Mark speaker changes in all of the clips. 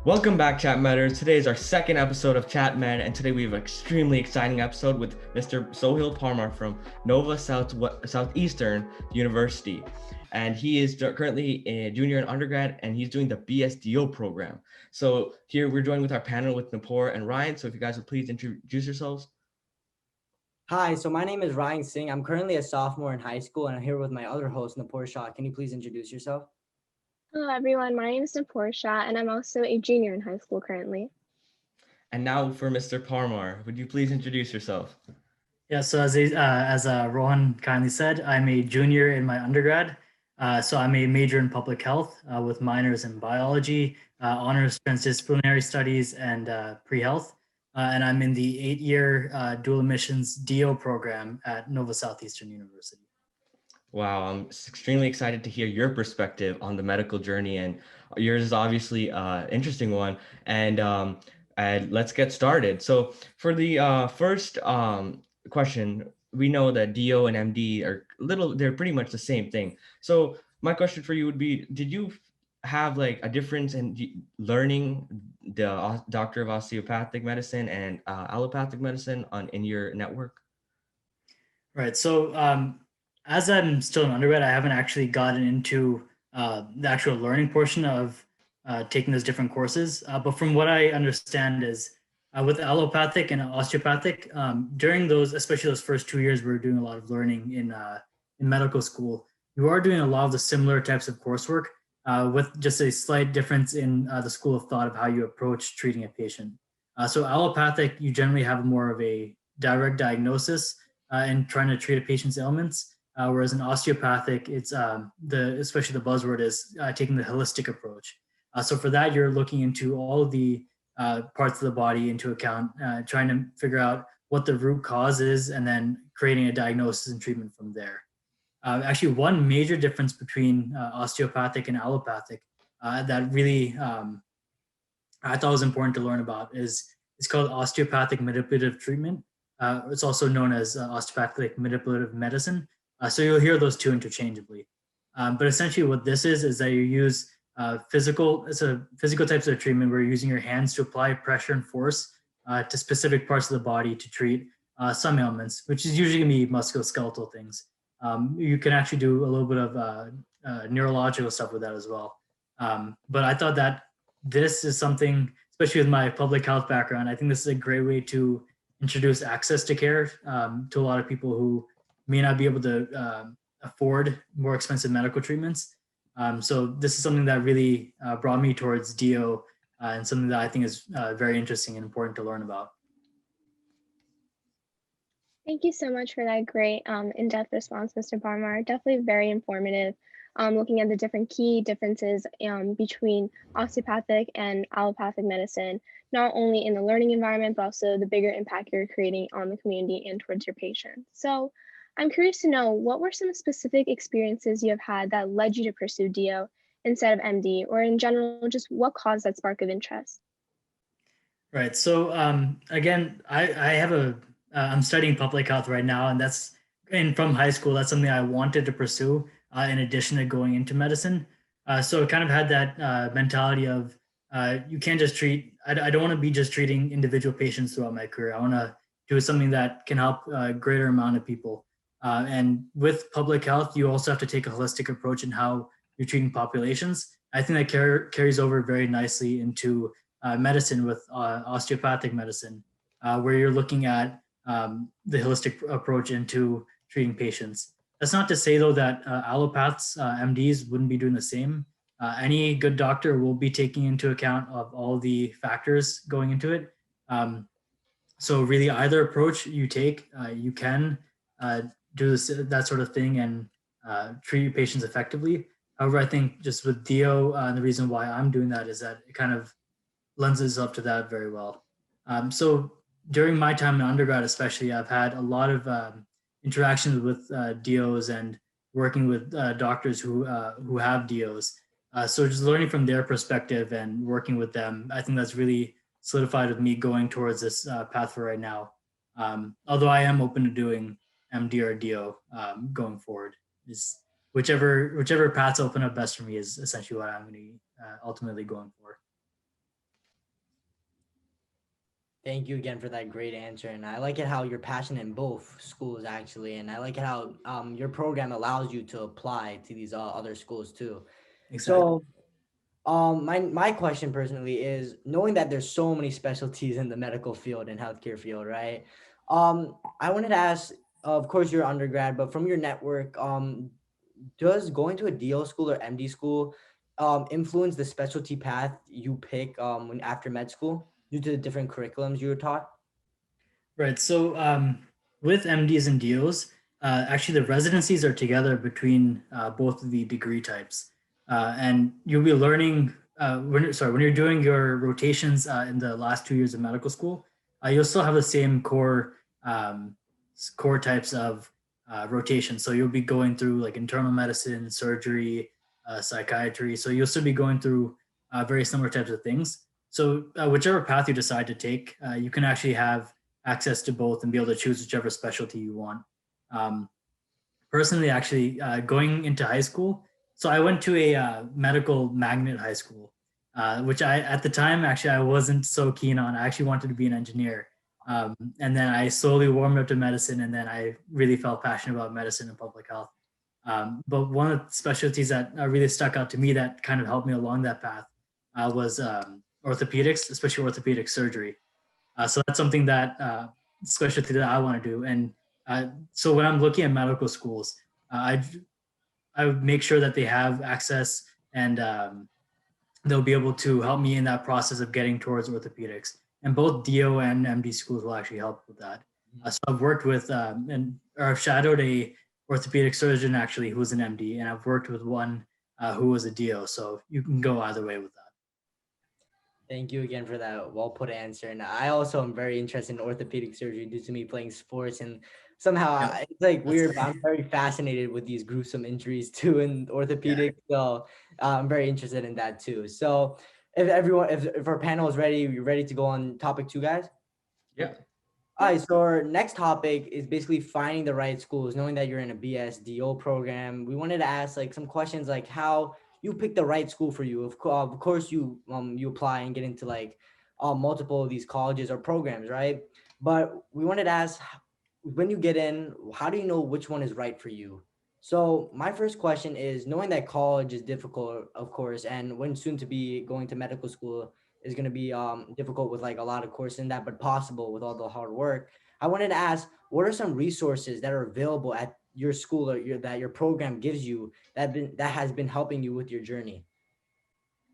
Speaker 1: Welcome back, ChatMeders. Today is our second episode of ChatMed, and today we have an extremely exciting episode with Mr. Sohil Parmar from Nova Southeastern University. And he is currently a junior in undergrad, and he's doing the BSDO program. So here we're joined with our panel with Napor and Ryan. So if you guys would please introduce yourselves.
Speaker 2: Hi, so my name is Ryan Singh. I'm currently a sophomore in high school, and I'm here with my other host, Napor Shah. Can you please introduce yourself?
Speaker 3: Hello everyone, my name is Portia and I'm also a junior in high school currently.
Speaker 1: And now for Mr. Parmar, would you please introduce yourself?
Speaker 4: Yeah, so as Rohan kindly said, I'm a junior in my undergrad. So I'm a major in public health with minors in biology, honors transdisciplinary studies, and pre-health. And I'm in the 8-year dual admissions DO program at Nova Southeastern University.
Speaker 1: Wow, I'm extremely excited to hear your perspective on the medical journey, and yours is obviously an interesting one. And let's get started. So for the first question, we know that DO and MD they're pretty much the same thing. So my question for you would be, did you have like a difference in learning the doctor of osteopathic medicine and allopathic medicine in your network?
Speaker 4: Right. So as I'm still an undergrad, I haven't actually gotten into the actual learning portion of taking those different courses. But from what I understand is with allopathic and osteopathic, during those, especially those first 2 years, we were doing a lot of learning in medical school. You are doing a lot of the similar types of coursework with just a slight difference in the school of thought of how you approach treating a patient. So allopathic, you generally have more of a direct diagnosis and trying to treat a patient's ailments. Whereas in osteopathic, it's especially the buzzword is taking the holistic approach. So for that, you're looking into all of the parts of the body into account, trying to figure out what the root cause is, and then creating a diagnosis and treatment from there. Actually, one major difference between osteopathic and allopathic that really I thought was important to learn about is it's called osteopathic manipulative treatment. It's also known as osteopathic manipulative medicine. So you'll hear those two interchangeably. But essentially what this is that you use physical types of treatment where you're using your hands to apply pressure and force to specific parts of the body to treat some ailments, which is usually going to be musculoskeletal things. You can actually do a little bit of neurological stuff with that as well. But I thought that this is something, especially with my public health background, I think this is a great way to introduce access to care to a lot of people who may not be able to afford more expensive medical treatments. So this is something that really brought me towards DO and something that I think is very interesting and important to learn about.
Speaker 3: Thank you so much for that great in-depth response, Mr. Parmar. Definitely very informative, looking at the different key differences between osteopathic and allopathic medicine, not only in the learning environment, but also the bigger impact you're creating on the community and towards your patients. So I'm curious to know, what were some specific experiences you have had that led you to pursue DO instead of MD, or in general, just what caused that spark of interest?
Speaker 4: Right. So again, I have I'm studying public health right now, and from high school, that's something I wanted to pursue in addition to going into medicine. So I kind of had that mentality of you can't just treat. I don't want to be just treating individual patients throughout my career. I want to do something that can help a greater amount of people. And with public health, you also have to take a holistic approach in how you're treating populations. I think that carries over very nicely into medicine with osteopathic medicine, where you're looking at the holistic approach into treating patients. That's not to say, though, that allopaths, MDs, wouldn't be doing the same. Any good doctor will be taking into account of all the factors going into it. So really, either approach you take, you can do that sort of thing and treat your patients effectively. However, I think just with DO, the reason why I'm doing that is that it kind of lends itself to that very well. So during my time in undergrad, especially, I've had a lot of interactions with DOs and working with doctors who have DOs. So just learning from their perspective and working with them, I think that's really solidified with me going towards this path for right now. Although I am open to doing MD or DO going forward. Is whichever paths open up best for me is essentially what I'm going to be ultimately going for.
Speaker 2: Thank you again for that great answer. And I like it how you're passionate in both schools actually. And I like it how your program allows you to apply to these other schools too.
Speaker 4: Exactly.
Speaker 2: So my question personally is knowing that there's so many specialties in the medical field and healthcare field, right? I wanted to ask, of course you're undergrad, but from your network, does going to a DO school or MD school influence the specialty path you pick when after med school due to the different curriculums you were taught?
Speaker 4: Right. So with MDs and DOs, actually the residencies are together between both of the degree types, and you'll be learning when you're doing your rotations in the last 2 years of medical school, you'll still have the same core types of rotation. So you'll be going through like internal medicine, surgery, psychiatry. So you'll still be going through very similar types of things. So whichever path you decide to take, you can actually have access to both and be able to choose whichever specialty you want. Um, Personally, actually, going into high school, so I went to a medical magnet high school, which at the time, actually, I wasn't so keen on. I actually wanted to be an engineer. And then I slowly warmed up to medicine, and then I really felt passionate about medicine and public health. But one of the specialties that really stuck out to me that kind of helped me along that path was orthopedics, especially orthopedic surgery. So that's something that specialty that I want to do. And so when I'm looking at medical schools, I would make sure that they have access and they'll be able to help me in that process of getting towards orthopedics. And both DO and MD schools will actually help with that. So I've worked with or I've shadowed a orthopedic surgeon actually who was an MD, and I've worked with one who was a DO. So you can go either way with that.
Speaker 2: Thank you again for that well put answer. And I also am very interested in orthopedic surgery due to me playing sports. And somehow it's like weird, but I'm very fascinated with these gruesome injuries too in orthopedics. So I'm very interested in that too. So if our panel is ready, you're ready to go on topic 2, guys?
Speaker 1: Yeah.
Speaker 2: All right, so our next topic is basically finding the right schools, knowing that you're in a BSDO program. We wanted to ask like some questions like how you pick the right school for you. Of course, you apply and get into like multiple of these colleges or programs, right? But we wanted to ask when you get in, how do you know which one is right for you? So my first question is knowing that college is difficult, of course, and when soon to be going to medical school is going to be difficult with like a lot of courses in that, but possible with all the hard work. I wanted to ask, what are some resources that are available at your school or that your program gives you that has been helping you with your journey?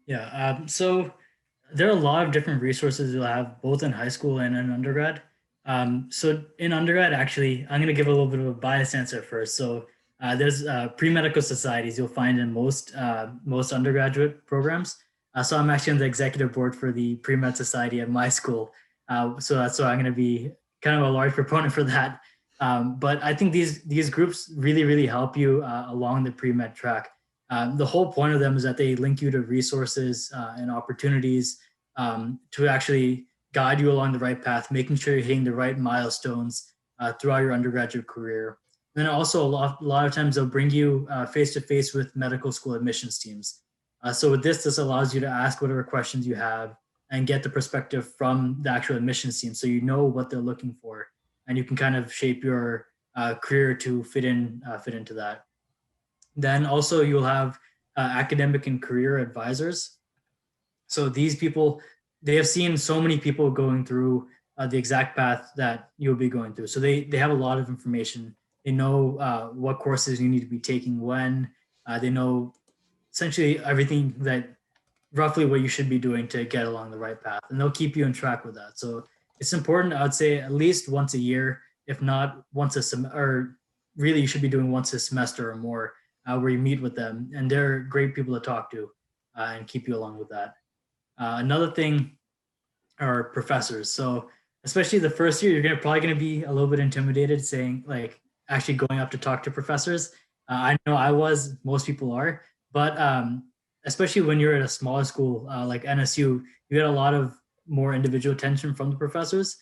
Speaker 4: Yeah. So there are a lot of different resources you'll have both in high school and in undergrad. So in undergrad, actually, I'm going to give a little bit of a biased answer first. So there's pre-medical societies you'll find in most undergraduate programs. So I'm actually on the executive board for the pre-med society at my school. So that's why I'm going to be kind of a large proponent for that. But I think these groups really help you along the pre-med track. The whole point of them is that they link you to resources and opportunities to actually guide you along the right path, making sure you're hitting the right milestones throughout your undergraduate career. And then also a lot of times they'll bring you face to face with medical school admissions teams. So with this allows you to ask whatever questions you have and get the perspective from the actual admissions team, so you know what they're looking for, and you can kind of shape your career to fit into that. Then also you'll have academic and career advisors. So these people, they have seen so many people going through the exact path that you'll be going through. So they have a lot of information. They know what courses you need to be taking when. They know essentially everything that roughly what you should be doing to get along the right path, and they'll keep you on track with that. So it's important, I would say, at least once a year, if not once a semester, or really you should be doing once a semester or more, where you meet with them, and they're great people to talk to and keep you along with that. Another thing are professors. So especially the first year, you're probably going to be a little bit intimidated saying like actually going up to talk to professors. I know I was, most people are, but especially when you're at a smaller school like NSU, you get a lot of more individual attention from the professors.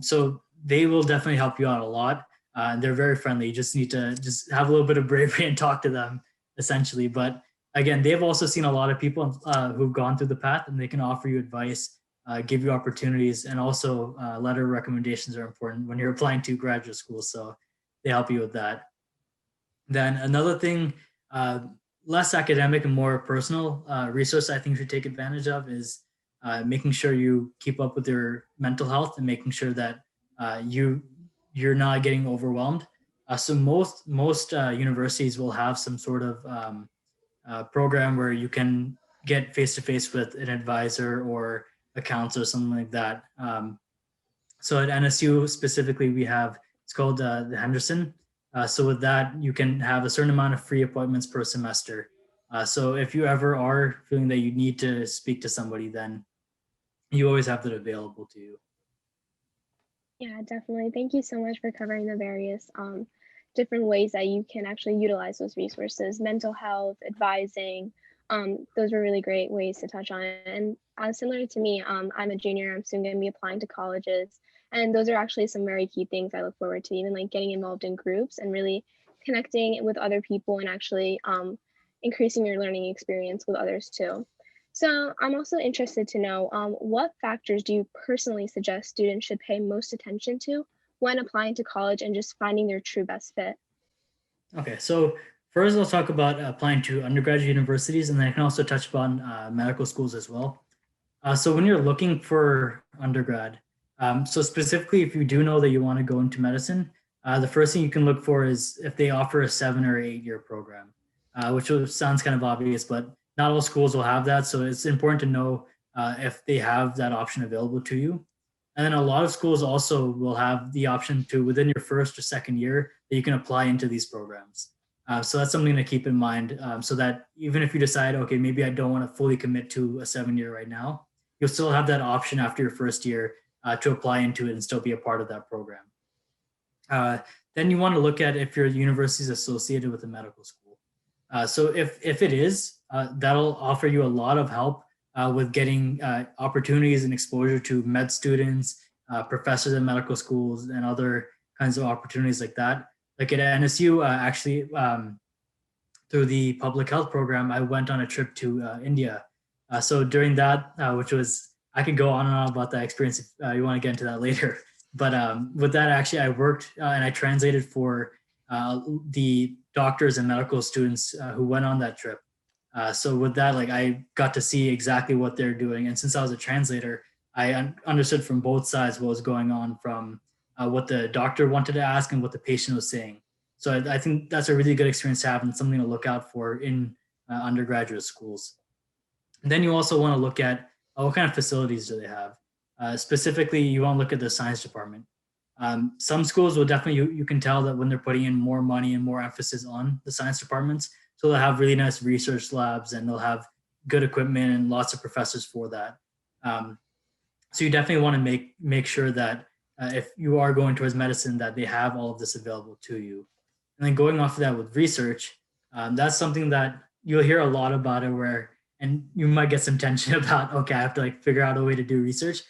Speaker 4: So they will definitely help you out a lot. And they're very friendly. You just need to just have a little bit of bravery and talk to them essentially. But again, they've also seen a lot of people who've gone through the path, and they can offer you advice give you opportunities, and also letter recommendations are important when you're applying to graduate school. So they help you with that. Then another thing, less academic and more personal resource I think you should take advantage of is making sure you keep up with your mental health and making sure that you're not getting overwhelmed. So most universities will have some sort of program where you can get face to face with an advisor or a counselor, something like that. So at NSU specifically, we have, it's called the Henderson. So with that, you can have a certain amount of free appointments per semester. So if you ever are feeling that you need to speak to somebody, then you always have that available to you.
Speaker 3: Yeah, definitely. Thank you so much for covering the various different ways that you can actually utilize those resources, mental health, advising. Those were really great ways to touch on it. And similar to me, I'm a junior. I'm soon going to be applying to colleges. And those are actually some very key things I look forward to, even like getting involved in groups and really connecting with other people and actually increasing your learning experience with others too. So I'm also interested to know what factors do you personally suggest students should pay most attention to when applying to college and just finding their true best fit?
Speaker 4: Okay, so first I'll talk about applying to undergraduate universities, and then I can also touch upon medical schools as well. So when you're looking for undergrad, so specifically if you do know that you want to go into medicine, the first thing you can look for is if they offer a 7 or 8 year program, which sounds kind of obvious, but not all schools will have that. So it's important to know if they have that option available to you. And then a lot of schools also will have the option to, within your first or second year, that you can apply into these programs. So that's something to keep in mind, so that even if you decide, okay, maybe I don't want to fully commit to a 7 year right now, you'll still have that option after your first year to apply into it and still be a part of that program. Then you want to look at if your university is associated with a medical school. So if it is, that'll offer you a lot of help with getting opportunities and exposure to med students, professors in medical schools, and other kinds of opportunities like that. Like at NSU, actually, through the public health program, I went on a trip to India. So during that, which was, I could go on and on about that experience if you want to get into that later. But with that, actually, I worked and I translated for the doctors and medical students who went on that trip. So with that, like I got to see exactly what they're doing. And since I was a translator, I understood from both sides what was going on, from what the doctor wanted to ask and what the patient was saying. So I think that's a really good experience to have and something to look out for in undergraduate schools. And then you also want to look at what kind of facilities do they have. Specifically, you want to look at the science department. Some schools will definitely, you can tell that when they're putting in more money and more emphasis on the science departments. So they'll have really nice research labs and they'll have good equipment and lots of professors for that. So you definitely want to make sure that if you are going towards medicine, that they have all of this available to you. And then going off of that with research, that's something that you'll hear a lot about it where, and you might get some tension about, okay, I have to like figure out a way to do research.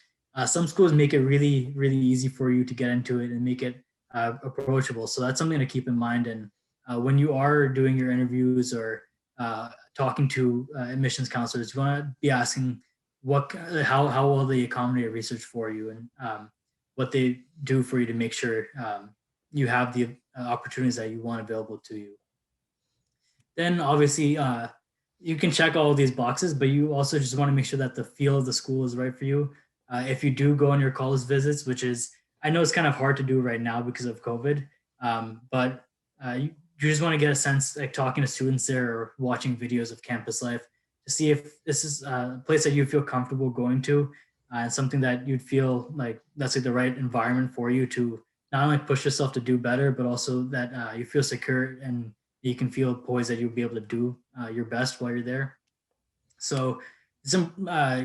Speaker 4: Some schools make it really, really easy for you to get into it and make it approachable. So that's something to keep in mind. And when you are doing your interviews or talking to admissions counselors, you want to be asking how will they accommodate research for you, and what they do for you to make sure you have the opportunities that you want available to you. Then obviously you can check all of these boxes, but you also just want to make sure that the feel of the school is right for you. If you do go on your college visits, which is, I know it's kind of hard to do right now because of COVID, but you just want to get a sense, like talking to students there or watching videos of campus life, to see if this is a place that you feel comfortable going to, and something that you'd feel like that's like the right environment for you to not only push yourself to do better, but also that you feel secure and you can feel poised that you'll be able to do your best while you're there. So some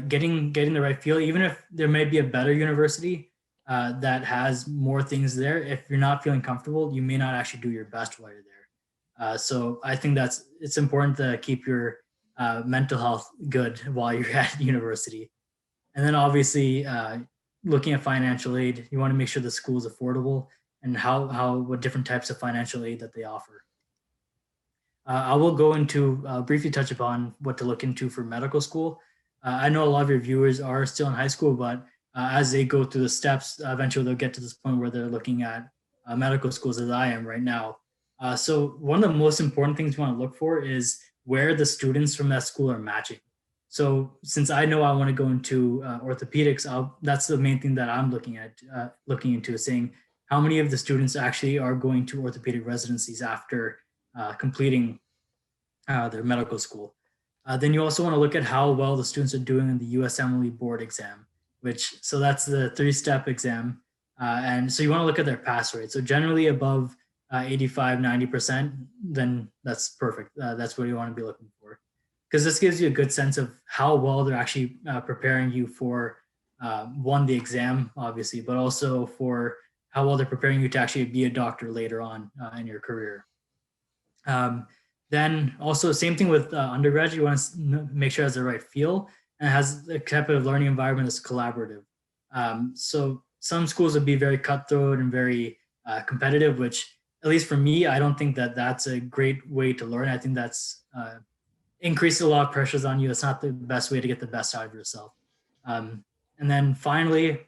Speaker 4: getting the right feel, even if there may be a better university that has more things there, if you're not feeling comfortable, you may not actually do your best while you're there. So I think it's important to keep your mental health good while you're at university. And then obviously looking at financial aid, you want to make sure the school is affordable and what different types of financial aid that they offer. I will go into briefly touch upon what to look into for medical school. I know a lot of your viewers are still in high school, but as they go through the steps, eventually they'll get to this point where they're looking at medical schools as I am right now. So one of the most important things you want to look for is where the students from that school are matching. So since I know I want to go into orthopedics, that's the main thing that I'm looking into, saying how many of the students actually are going to orthopedic residencies after completing their medical school. Then you also want to look at how well the students are doing in the USMLE board exam, so that's the 3-step exam. And so you want to look at their pass rate. So generally above 85, 90%, then that's perfect. That's what you want to be looking for. Because this gives you a good sense of how well they're actually preparing you for, one, the exam, obviously, but also for how well they're preparing you to actually be a doctor later on in your career. Then also same thing with undergraduate, you want to make sure it has the right feel and has the type of learning environment that's collaborative. So some schools would be very cutthroat and very competitive, which at least for me, I don't think that that's a great way to learn. I think that's increases a lot of pressures on you. It's not the best way to get the best out of yourself. And then finally,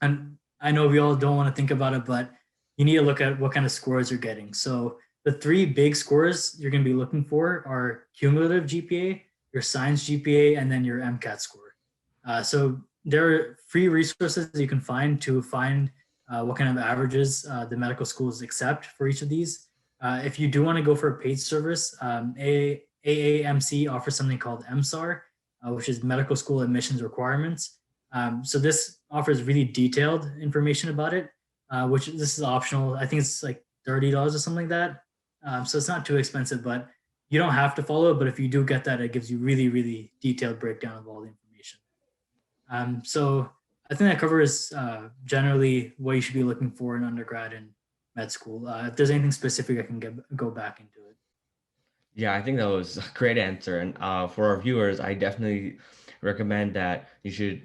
Speaker 4: and I know we all don't want to think about it, but you need to look at what kind of scores you're getting. So the 3 big scores you're going to be looking for are cumulative GPA, your science GPA, and then your MCAT score. So there are free resources you can find to find what kind of averages the medical schools accept for each of these. If you do want to go for a paid service, AAMC offers something called MSAR, which is Medical School Admissions Requirements. So this offers really detailed information about it, which this is optional. I think it's like $30 or something like that. So it's not too expensive, but you don't have to follow it. But if you do get that, it gives you really, really detailed breakdown of all the information. So I think that covers generally what you should be looking for in undergrad and med school. If there's anything specific, I can go back into it.
Speaker 1: Yeah, I think that was a great answer. And for our viewers, I definitely recommend that you should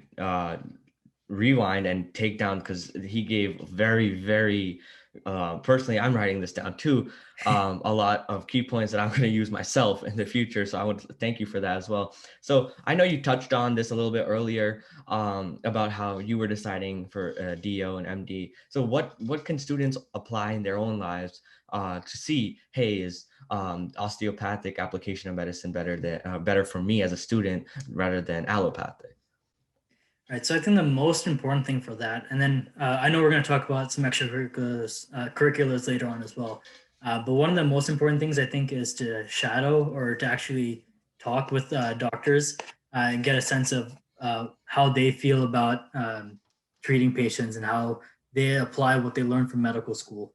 Speaker 1: rewind and take down, because he gave very, very personally, I'm writing this down too, a lot of key points that I'm going to use myself in the future. So I want to thank you for that as well. So I know you touched on this a little bit earlier about how you were deciding for DO and MD. So what can students apply in their own lives to see, hey, is osteopathic application of medicine better for me as a student rather than allopathic?
Speaker 4: Right. So I think the most important thing for that, and then I know we're going to talk about some curriculars later on as well. But one of the most important things I think is to shadow or to actually talk with doctors and get a sense of how they feel about treating patients and how they apply what they learn from medical school.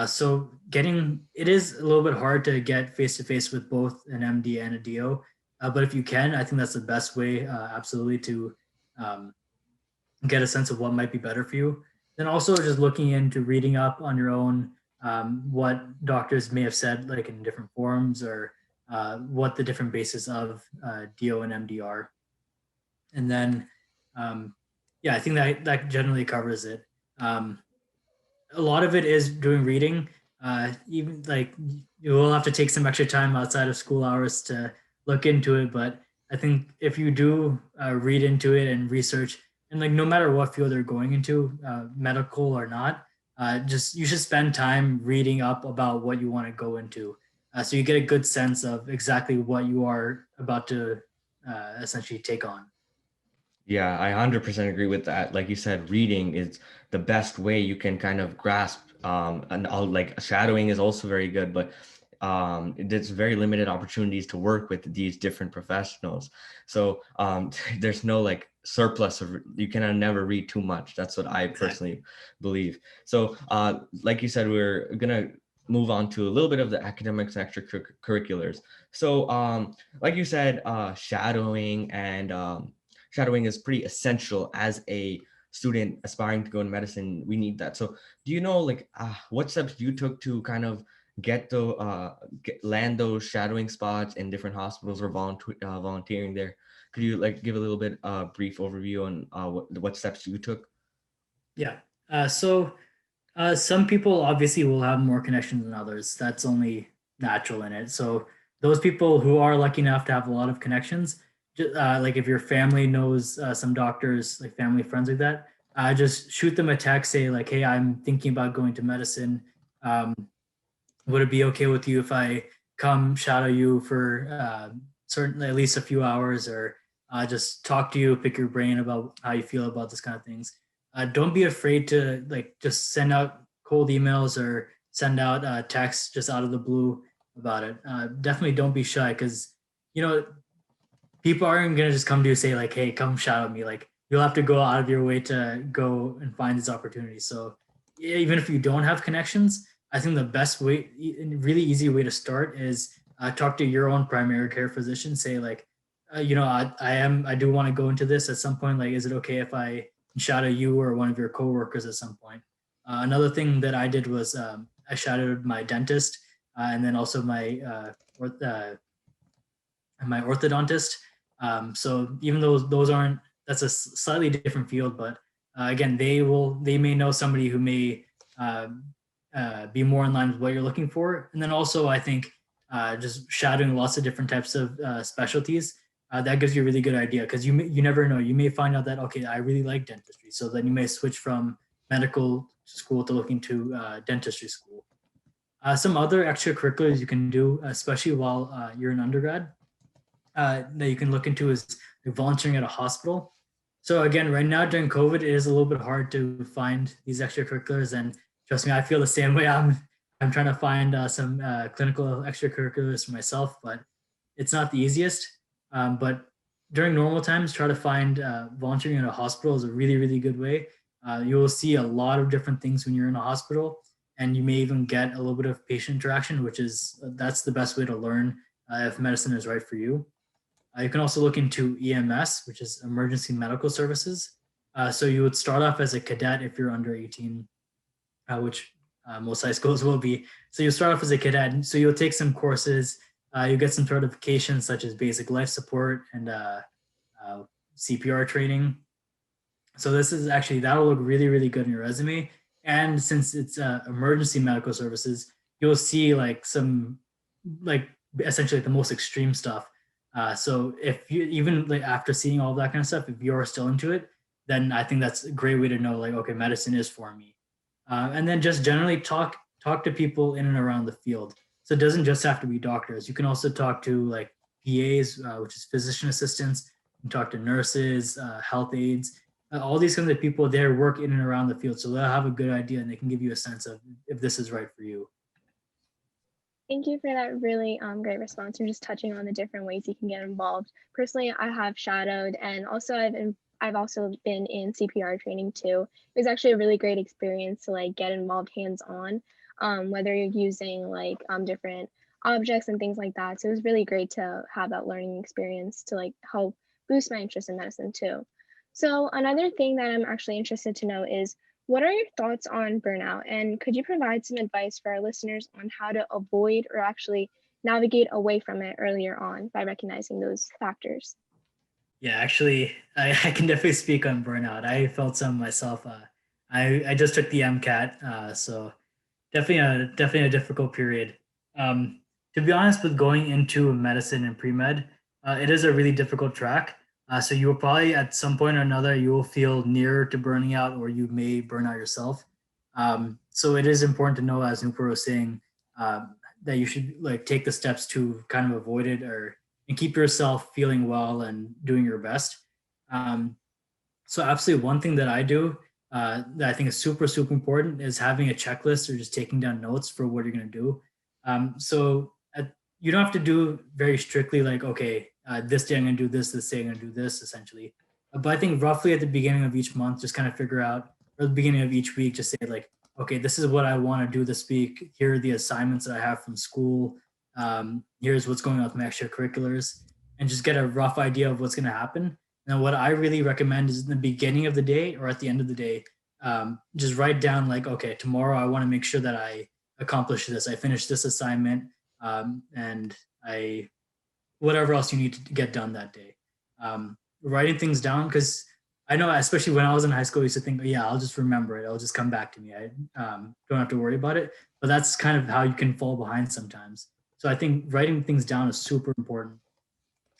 Speaker 4: So it is a little bit hard to get face-to-face with both an MD and a DO. But if you can, I think that's the best way, absolutely, to get a sense of what might be better for you. Then also just looking into reading up on your own, what doctors may have said, like in different forums, or what the different bases of DO and MD are. And then, yeah, I think that generally covers it. A lot of it is doing reading. Even like you will have to take some extra time outside of school hours to look into it, but I think if you do read into it and research, and like no matter what field they're going into, medical or not, you should spend time reading up about what you want to go into, so you get a good sense of exactly what you are about to essentially take on.
Speaker 1: Yeah, I 100% agree with that. Like you said, reading is the best way you can kind of grasp, and like shadowing is also very good, but there's very limited opportunities to work with these different professionals. So there's no like surplus of, you can never read too much. That's what I personally believe. So like you said, we're gonna move on to a little bit of the academics and extracurriculars. So like you said, shadowing is pretty essential as a student aspiring to go into medicine. We need that. So do you know like what steps you took to kind of land those shadowing spots in different hospitals or volunteering there? Could you like give a little bit brief overview on what steps you took?
Speaker 4: Yeah. So some people obviously will have more connections than others. That's only natural in it. So those people who are lucky enough to have a lot of connections, like if your family knows some doctors, like family friends like that, just shoot them a text, say like, hey, I'm thinking about going to medicine. Um, would it be okay with you if I come shadow you for certainly at least a few hours, or just talk to you, pick your brain about how you feel about this kind of things. Don't be afraid to like just send out cold emails or send out texts just out of the blue about it. Definitely don't be shy, because you know people aren't gonna just come to you and say like, "Hey, come shadow me." Like you'll have to go out of your way to go and find these opportunities. So even if you don't have connections, I think the best way, really easy way to start is talk to your own primary care physician. Say like, I do want to go into this at some point. Like, is it okay if I shadow you or one of your coworkers at some point? Another thing that I did was I shadowed my dentist and then also my orthodontist. So even though those aren't, that's a slightly different field, but again, they may know somebody who may uh, be more in line with what you're looking for. And then also, I think just shadowing lots of different types of specialties, that gives you a really good idea, because you never know. You may find out that, okay, I really like dentistry, so then you may switch from medical school to looking to dentistry school. Some other extracurriculars you can do, especially while you're an undergrad, that you can look into is like volunteering at a hospital. So again, right now during COVID, it is a little bit hard to find these extracurriculars, and trust me, I feel the same way. I'm trying to find some clinical extracurriculars for myself, but it's not the easiest. But during normal times, try to find volunteering at a hospital is a really good way. You will see a lot of different things when you're in a hospital, and you may even get a little bit of patient interaction, which is that's the best way to learn if medicine is right for you. You can also look into EMS, which is emergency medical services. So you would start off as a cadet if you're under 18, which most high schools will be. So you start off as a cadet. So you'll take some courses. You get some certifications such as basic life support and CPR training. So this is actually, that'll look really good in your resume. And since it's emergency medical services, you'll see like some, like essentially the most extreme stuff. So if you, even like after seeing all that kind of stuff, if you're still into it, then I think that's a great way to know like, okay, medicine is for me. And then just generally talk to people in and around the field. So it doesn't just have to be doctors. You can also talk to like PAs, which is physician assistants. You can talk to nurses, health aides, all these kinds of people there work in and around the field. So they'll have a good idea and they can give you a sense of if this is right for you.
Speaker 3: Thank you for that really great response. You're just touching on the different ways you can get involved. Personally, I have shadowed, and also I've also been in CPR training too. It was actually a really great experience to like get involved hands-on, whether you're using like different objects and things like that. So it was really great to have that learning experience to like help boost my interest in medicine too. So another thing that I'm actually interested to know is, what are your thoughts on burnout? And could you provide some advice for our listeners on how to avoid or actually navigate away from it earlier on by recognizing those factors?
Speaker 4: Yeah, actually, I can definitely speak on burnout. I felt some myself. I just took the MCAT, so definitely a difficult period. To be honest, with going into medicine and pre med, it is a really difficult track. So you will probably at some point or another you will feel nearer to burning out, or you may burn out yourself. So it is important to know, as Nupur was saying, that you should like take the steps to kind of avoid it, or and keep yourself feeling well and doing your best. Um, so absolutely, one thing that I do that I think is super important is having a checklist or just taking down notes for what you're going to do. So you don't have to do very strictly like, okay, this day I'm going to do this day I'm going to do this, essentially. But I think roughly at the beginning of each month, just kind of figure out, or the beginning of each week, just say like, okay, this is what I want to do this week. Here are the assignments that I have from school. Here's what's going on with my extracurriculars, and just get a rough idea of what's going to happen. Now, what I really recommend is in the beginning of the day or at the end of the day, just write down like, okay, tomorrow I want to make sure that I accomplish this. I finish this assignment, and I whatever else you need to get done that day. Writing things down, because I know, especially when I was in high school, I used to think, oh, yeah, I'll just remember it. It'll just come back to me. I don't have to worry about it. But that's kind of how you can fall behind sometimes. So I think writing things down is super important.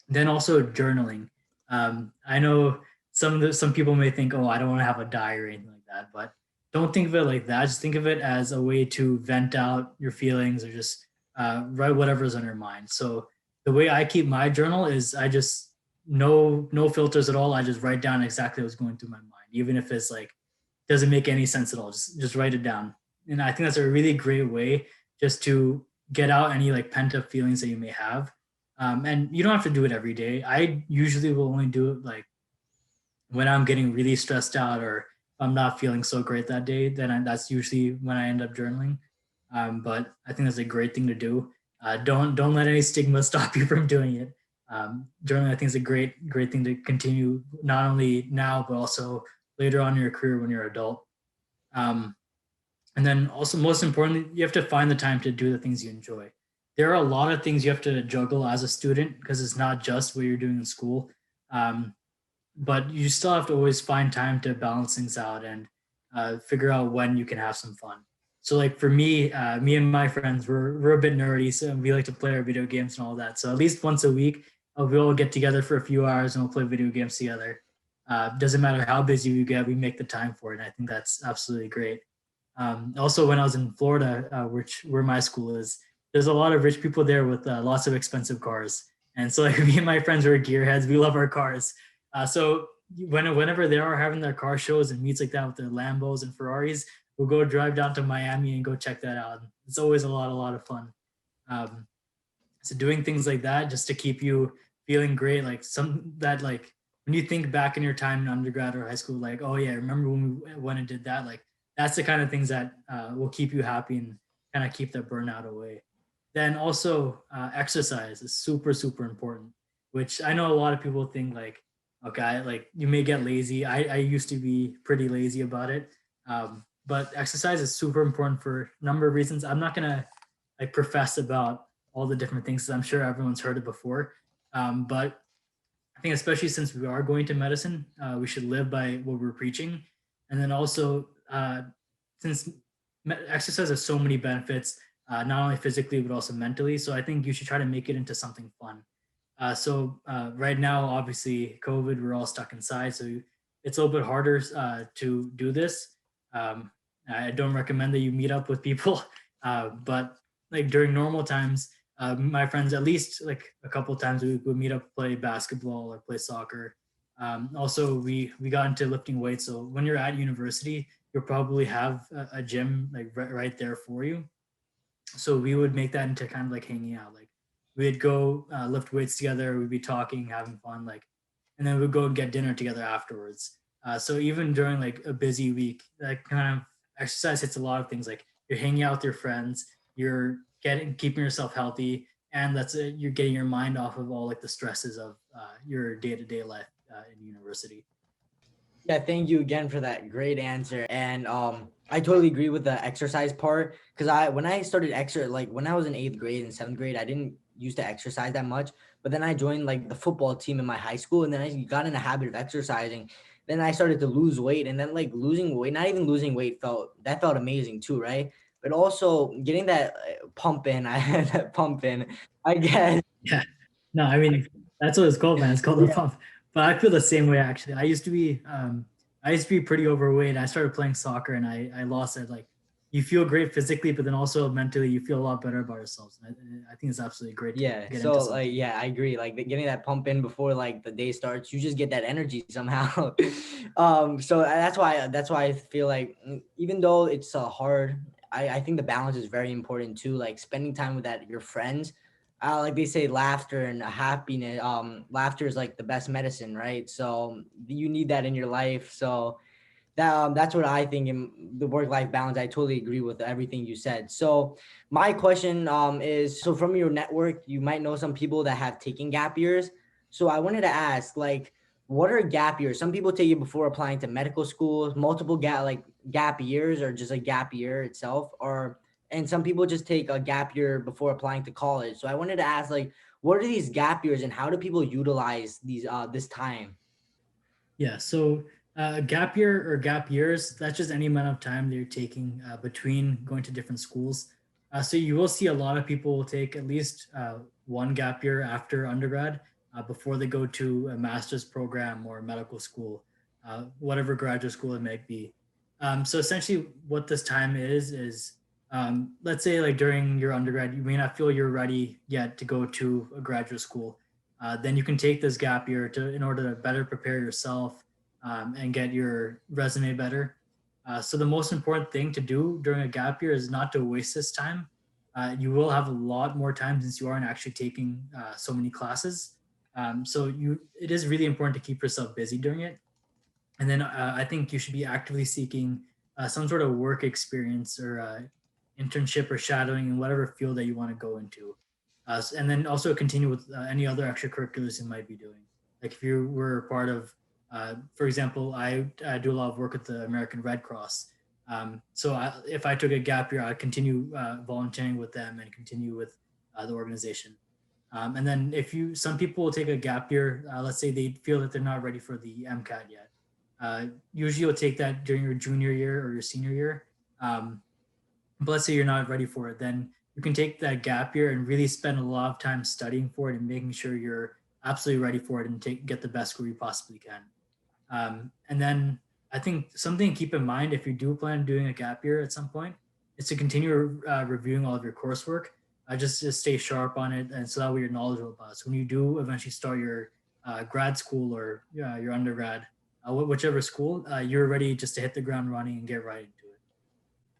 Speaker 4: Then also journaling. I know some people may think, oh, I don't want to have a diary or anything like that, but don't think of it like that. Just think of it as a way to vent out your feelings or just write whatever's on your mind. So the way I keep my journal is I just no filters at all. I just write down exactly what's going through my mind, even if it's like doesn't make any sense at all. Just write it down. And I think that's a really great way just to get out any like pent up feelings that you may have. And you don't have to do it every day. I usually will only do it like when I'm getting really stressed out or if I'm not feeling so great that day. That's usually when I end up journaling. But I think that's a great thing to do. Don't let any stigma stop you from doing it. Journaling, I think, is a great thing to continue not only now but also later on in your career when you're an adult. Um, and then also, most importantly, you have to find the time to do the things you enjoy. There are a lot of things you have to juggle as a student because it's not just what you're doing in school. Um, but you still have to always find time to balance things out and figure out when you can have some fun. So like for me, me and my friends, we're a bit nerdy, so we like to play our video games and all that. So at least once a week, we all get together for a few hours and we'll play video games together. Doesn't matter how busy we get, we make the time for it. And I think that's absolutely great. Also, when I was in Florida, where my school is, there's a lot of rich people there with lots of expensive cars. And so like me and my friends are gearheads. We love our cars. So whenever they are having their car shows and meets like that with their Lambos and Ferraris, we'll go drive down to Miami and go check that out. It's always a lot of fun. Um, so doing things like that just to keep you feeling great, like some that like when you think back in your time in undergrad or high school, like, oh yeah, remember when we went and did that? Like that's the kind of things that will keep you happy and kind of keep the burnout away. Then also exercise is super important, which I know a lot of people think like, okay, like you may get lazy. I used to be pretty lazy about it. But exercise is super important for a number of reasons. I'm not gonna like profess about all the different things. I'm sure everyone's heard it before. But I think especially since we are going to medicine, we should live by what we're preaching. And then also, since exercise has so many benefits, not only physically but also mentally. So I think you should try to make it into something fun. Right now, obviously, COVID, we're all stuck inside, so it's a little bit harder to do this. I don't recommend that you meet up with people, but like during normal times, my friends, at least like a couple of times, we would meet up, play basketball or play soccer. Also, we got into lifting weights. So when you're at university, you'll probably have a gym like right there for you. So we would make that into kind of like hanging out. Like we'd go lift weights together. We'd be talking, having fun, like, and then we'd go and get dinner together afterwards. So even during like a busy week, that kind of exercise hits a lot of things. Like you're hanging out with your friends, you're keeping yourself healthy, and that's it. You're getting your mind off of all like the stresses of your day to day life in university.
Speaker 2: Yeah, thank you again for that great answer. And I totally agree with the exercise part because when I started like when I was in 8th grade and 7th grade, I didn't used to exercise that much. But then I joined like the football team in my high school, and then I got in a habit of exercising. Then I started to lose weight, and then like losing weight, not even losing weight felt amazing too, right? But also getting that pump in, I had that pump in, I guess.
Speaker 4: Yeah. No, I mean that's what it's called, man. It's called the pump. But I feel the same way actually. I used to be pretty overweight. I started playing soccer and I lost it. Like you feel great physically, but then also mentally you feel a lot better about yourselves. I think it's absolutely great to
Speaker 2: Yeah.
Speaker 4: get
Speaker 2: So
Speaker 4: into something.
Speaker 2: like, yeah, I agree. Like getting that pump in before like the day starts, you just get that energy somehow. So that's why I feel like even though it's hard, I think the balance is very important too. Like spending time with your friends. Like they say, laughter and happiness. Laughter is like the best medicine, right? So you need that in your life. So that's what I think in the work-life balance. I totally agree with everything you said. So my question is, so from your network, you might know some people that have taken gap years. So I wanted to ask, like, what are gap years? Some people take it before applying to medical schools, multiple gap years, or just a gap year itself, and some people just take a gap year before applying to college. So I wanted to ask, like, what are these gap years and how do people utilize this time?
Speaker 4: Yeah. So gap year or gap years, that's just any amount of time that you're taking between going to different schools. So you will see a lot of people will take at least one gap year after undergrad. before they go to a master's program or medical school, whatever graduate school it might be. So essentially, what this time is let's say like during your undergrad, you may not feel you're ready yet to go to a graduate school. Then you can take this gap year in order to better prepare yourself and get your resume better. So the most important thing to do during a gap year is not to waste this time. You will have a lot more time since you aren't actually taking so many classes. So it is really important to keep yourself busy during it. And then I think you should be actively seeking some sort of work experience or internship or shadowing in whatever field that you want to go into. And then also continue with any other extracurriculars you might be doing. Like if you were part of, for example, I do a lot of work with the American Red Cross. If I took a gap year, I'd continue volunteering with them and continue with the organization. And then some people will take a gap year, let's say they feel that they're not ready for the MCAT yet. Usually you'll take that during your junior year or your senior year. But let's say you're not ready for it, then you can take that gap year and really spend a lot of time studying for it and making sure you're absolutely ready for it and get the best score you possibly can. And then I think something to keep in mind if you do plan on doing a gap year at some point is to continue reviewing all of your coursework. Just stay sharp on it, and so that way you're knowledgeable about it. So when you do eventually start your grad school or your undergrad, whichever school, you're ready just to hit the ground running and get right into it.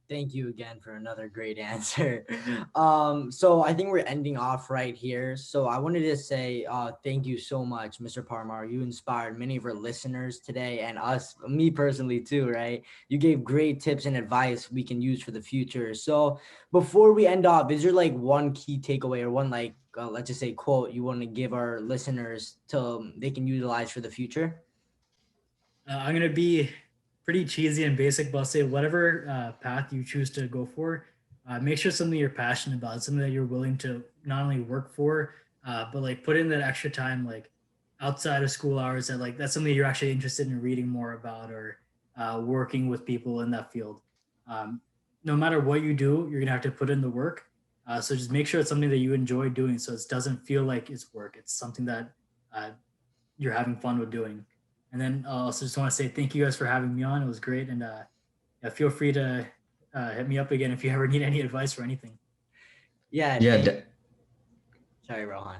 Speaker 2: Thank you again for another great answer. So I think we're ending off right here. So I wanted to say thank you so much, Mr. Parmar. You inspired many of our listeners today and me personally too, right? You gave great tips and advice we can use for the future. So before we end off, is there like one key takeaway or one let's just say quote you want to give our listeners to they can utilize for the future?
Speaker 4: I'm going to be pretty cheesy and basic, but I'll say whatever path you choose to go for, make sure something you're passionate about, something that you're willing to not only work for, but like put in that extra time, like outside of school hours, that's something you're actually interested in reading more about or working with people in that field. No matter what you do, you're gonna have to put in the work. So just make sure it's something that you enjoy doing, so it doesn't feel like it's work. It's something that you're having fun with doing. And then I also just want to say thank you guys for having me on. It was great. And feel free to hit me up again if you ever need any advice or anything.
Speaker 2: Yeah.
Speaker 1: Yeah.
Speaker 2: Sorry, Rohan.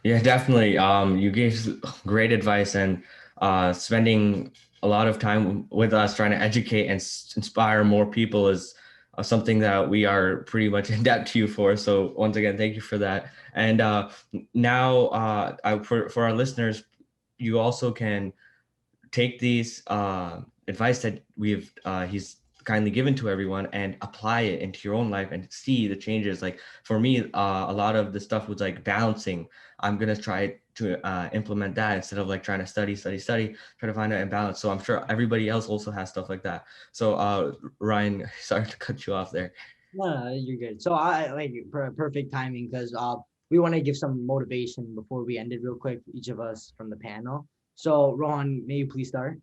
Speaker 1: Yeah, definitely. You gave great advice, and spending a lot of time with us trying to educate and inspire more people is something that we are pretty much in debt to you for. So once again, thank you for that. And now for our listeners, you also can take these advice that he's kindly given to everyone and apply it into your own life and see the changes. Like for me, a lot of the stuff was like balancing. I'm gonna try to implement that instead of like trying to study, try to find an imbalance. So I'm sure everybody else also has stuff like that. So Ryan, sorry to cut you off there.
Speaker 2: No, you're good. So I like perfect timing because we want to give some motivation before we end it real quick, each of us from the panel. So Rohan, may you please start?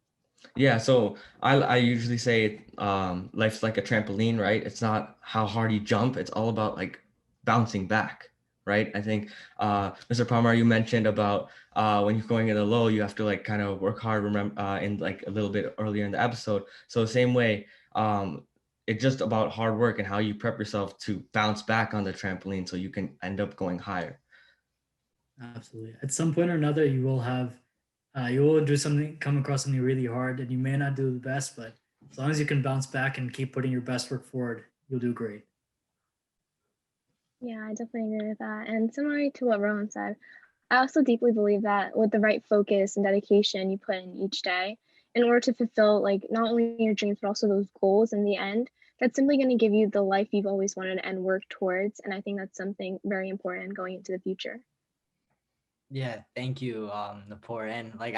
Speaker 1: Yeah, so I usually say life's like a trampoline, right? It's not how hard you jump, it's all about like bouncing back, right? I think Mr. Palmer, you mentioned about when you're going in the low, you have to like kind of work hard, remember in like a little bit earlier in the episode. So same way, it's just about hard work and how you prep yourself to bounce back on the trampoline so you can end up going higher.
Speaker 4: Absolutely. At some point or another, you will come across something really hard, and you may not do the best, but as long as you can bounce back and keep putting your best work forward, you'll do great.
Speaker 3: Yeah, I definitely agree with that. And similar to what Rohan said, I also deeply believe that with the right focus and dedication you put in each day, in order to fulfill like not only your dreams but also those goals in the end, that's simply going to give you the life you've always wanted and work towards. And I think that's something very important going into the future.
Speaker 2: Yeah, thank you, Napor. And like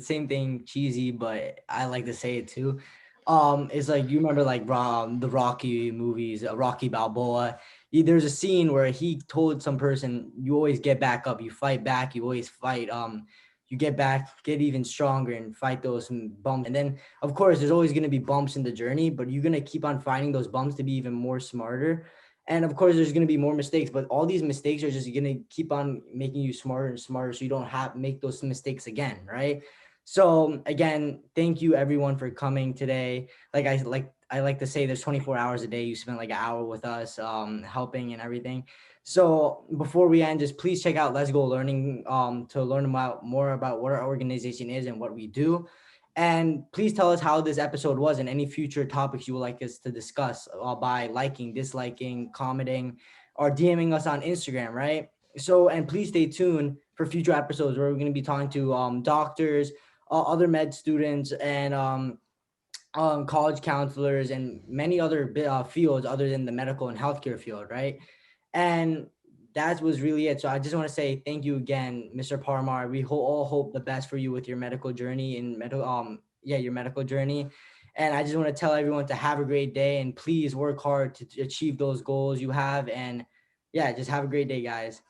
Speaker 2: same thing, cheesy, but I like to say it too. It's like you remember like the Rocky movies, Rocky Balboa. There's a scene where he told some person, "You always get back up. You fight back. You always fight. You get back, get even stronger, and fight those bumps." And then, of course, there's always gonna be bumps in the journey, but you're gonna keep on finding those bumps to be even more smarter. And of course, there's going to be more mistakes, but all these mistakes are just going to keep on making you smarter and smarter, so you don't have make those mistakes again, right? So again, thank you everyone for coming today. I like to say, there's 24 hours a day. You spent like an hour with us, helping and everything. So before we end, just please check out Let's Go Learning to learn more about what our organization is and what we do. And please tell us how this episode was and any future topics you would like us to discuss by liking, disliking, commenting, or DMing us on Instagram, right? So, and please stay tuned for future episodes where we're going to be talking to doctors, other med students, and college counselors, and many other fields other than the medical and healthcare field, right? And that was really it. So I just want to say thank you again, Mr. Parmar. We all hope the best for you with your medical journey and your medical journey. And I just want to tell everyone to have a great day, and please work hard to achieve those goals you have. And yeah, just have a great day, guys.